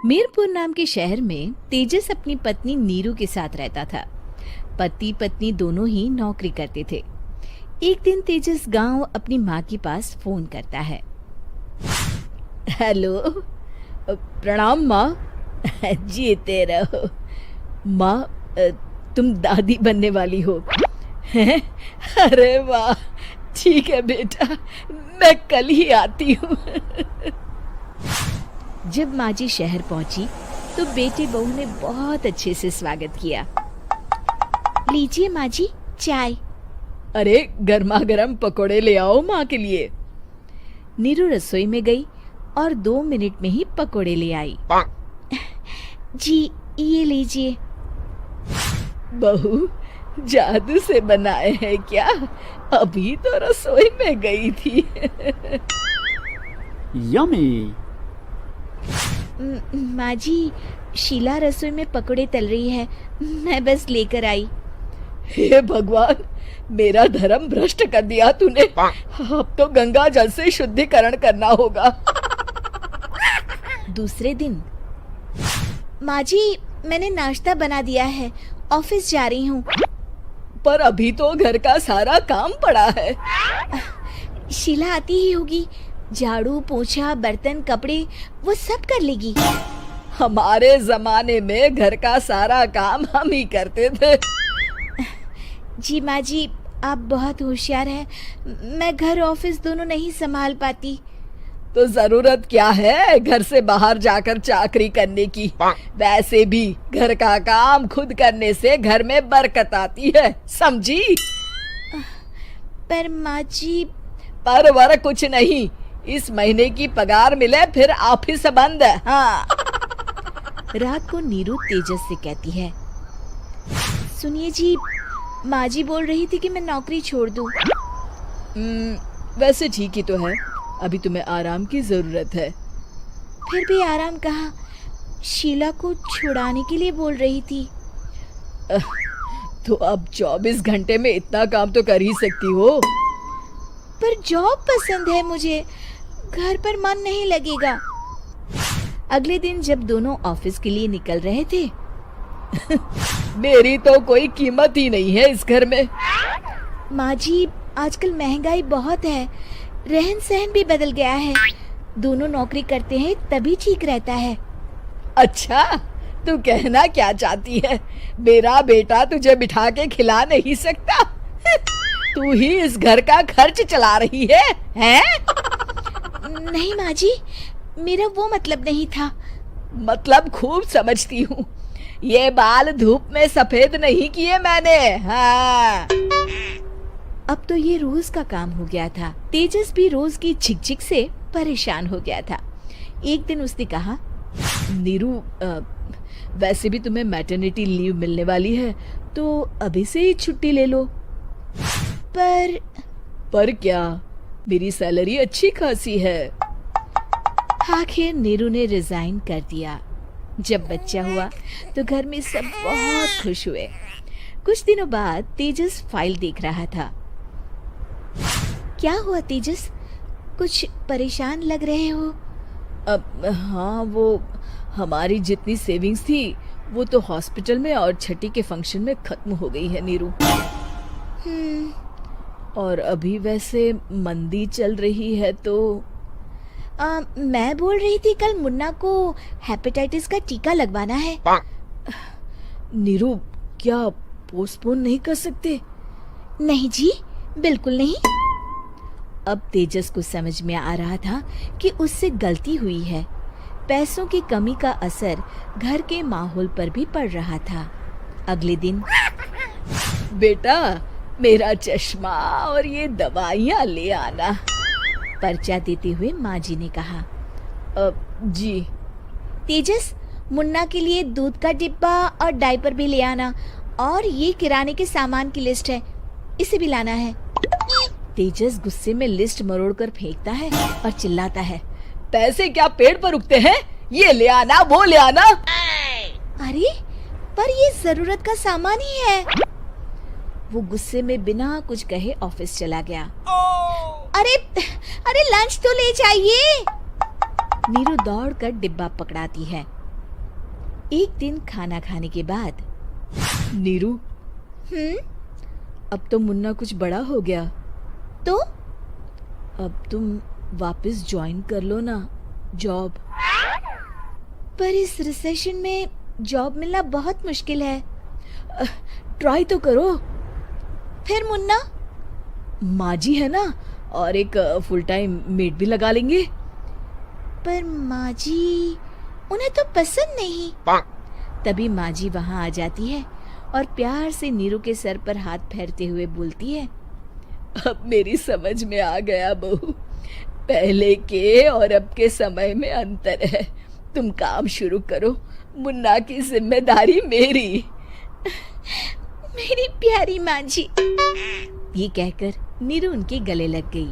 मीरपुर नाम के शहर में तेजस अपनी पत्नी नीरू के साथ रहता था। पति पत्नी दोनों ही नौकरी करते थे। एक दिन तेजस गांव अपनी माँ के पास फोन करता है। हेलो, प्रणाम माँ। जीते रहो माँ, तुम दादी बनने वाली हो हैं? अरे वाह, ठीक है बेटा, मैं कल ही आती हूँ। जब माँ जी शहर पहुंची तो बेटे बहू ने बहुत अच्छे से स्वागत किया। लीजिए माँ जी, चाय। अरे गर्मा गर्म पकोड़े ले आओ माँ के लिए। नीरू रसोई में गई और 2 मिनट में ही पकोड़े ले आई। जी ये लीजिए। बहू जादू से बनाए हैं क्या? अभी तो रसोई में गई थी। यम्मी। माँ जी, शीला रसोई में पकोड़े तल रही है, मैं बस लेकर आई। हे भगवान, मेरा धर्म भ्रष्ट कर दिया तूने। अब तो गंगा जल से शुद्धिकरण करना होगा। दूसरे दिन, माँ जी मैंने नाश्ता बना दिया है, ऑफिस जा रही हूँ। पर अभी तो घर का सारा काम पड़ा है। शीला आती ही होगी, झाड़ू पोछा बर्तन कपड़े वो सब कर लेगी। हमारे जमाने में घर का सारा काम हम ही करते थे। जी माँ जी, आप बहुत होशियार हैं, मैं घर ऑफिस दोनों नहीं संभाल पाती। तो जरूरत क्या है घर से बाहर जाकर चाकरी करने की? वैसे भी घर का काम खुद करने से घर में बरकत आती है, समझी? पर माँ जी। पर वर कुछ नहीं, इस महीने की पगार मिले फिर ऑफिस बंद है। हाँ। रात को नीरू तेजस से कहती है, सुनिए जी, माँ जी बोल रही थी कि मैं नौकरी छोड़ दूं। वैसे ठीक ही तो है, अभी तुम्हें आराम की जरूरत है। फिर भी आराम कहाँ, शीला को छुड़ाने के लिए बोल रही थी। तो अब 24 घंटे में इतना काम तो कर ही सकती हो। पर जॉब पसंद है मुझे, घर पर मन नहीं लगेगा। अगले दिन जब दोनों ऑफिस के लिए निकल रहे थे, मेरी तो कोई कीमत ही नहीं है इस घर में। माँ जी, आजकल महंगाई बहुत है, रहन सहन भी बदल गया है, दोनों नौकरी करते हैं तभी ठीक रहता है। अच्छा, तू कहना क्या चाहती है? मेरा बेटा तुझे बिठा के खिला नहीं सकता? तू ही इस घर का खर्च चला रही है, हैं? नहीं माँ जी, मेरा वो मतलब नहीं था। मतलब खूब समझती हूँ, ये बाल धूप में सफेद नहीं किए मैंने। हाँ। अब तो ये रोज का काम हो गया था। तेजस भी रोज की झिकझिक से परेशान हो गया था। एक दिन उसने कहा, नीरू, वैसे भी तुम्हें मैटरनिटी लीव मिलने वाली है, तो अभी से ही छुट्टी ले लो। पर क्या, मेरी सैलरी अच्छी खासी है। आखिर नीरू ने रिजाइन कर दिया। जब बच्चा हुआ तो घर में सब बहुत खुश हुए। कुछ दिनों बाद तेजस फाइल देख रहा था। क्या हुआ तेजस, कुछ परेशान लग रहे हो? हाँ, वो हमारी जितनी सेविंग्स थी वो तो हॉस्पिटल में और छठी के फंक्शन में खत्म हो गई है नीरू। और अभी वैसे मंदी चल रही है तो मैं बोल रही थी कल मुन्ना को हेपेटाइटिस का टीका लगवाना है। नीरू, क्या पोस्टपोन नहीं कर सकते? नहीं जी, बिल्कुल नहीं। अब तेजस को समझ में आ रहा था कि उससे गलती हुई है। पैसों की कमी का असर घर के माहौल पर भी पड़ रहा था। अगले दिन, बेटा मेरा चश्मा और ये दवाइयाँ ले आना, पर्चा देते हुए माँ जी ने कहा। जी। तेजस, मुन्ना के लिए दूध का डिब्बा और डायपर भी ले आना, और ये किराने के सामान की लिस्ट है, इसे भी लाना है। तेजस गुस्से में लिस्ट मरोड़कर फेंकता है और चिल्लाता है, पैसे क्या पेड़ पर उगते हैं? ये ले आना, वो ले आना। अरे पर ये जरूरत का सामान ही है। वो गुस्से में बिना कुछ कहे ऑफिस चला गया। अरे लंच तो ले जाइए। नीरू दौड़कर डिब्बा पकड़ाती है। एक दिन खाना खाने के बाद, नीरू, अब तो मुन्ना कुछ बड़ा हो गया, तो अब तुम वापस ज्वाइन कर लो ना जॉब। पर इस रिसेशन में जॉब मिलना बहुत मुश्किल है। ट्राई तो करो। फिर मुन्ना, माँ जी है ना, और एक फुल टाइम मेड भी लगा लेंगे। पर माँ जी, उन्हें तो पसंद नहीं। तभी माँ जी वहाँ आ जाती है और प्यार से नीरू के सर पर हाथ फेरते हुए बोलती है, अब मेरी समझ में आ गया बहू, पहले के और अब के समय में अंतर है। तुम काम शुरू करो, मुन्ना की जिम्मेदारी मेरी। मेरी प्यारी माँ जी, ये कहकर नीरू उनके गले लग गई।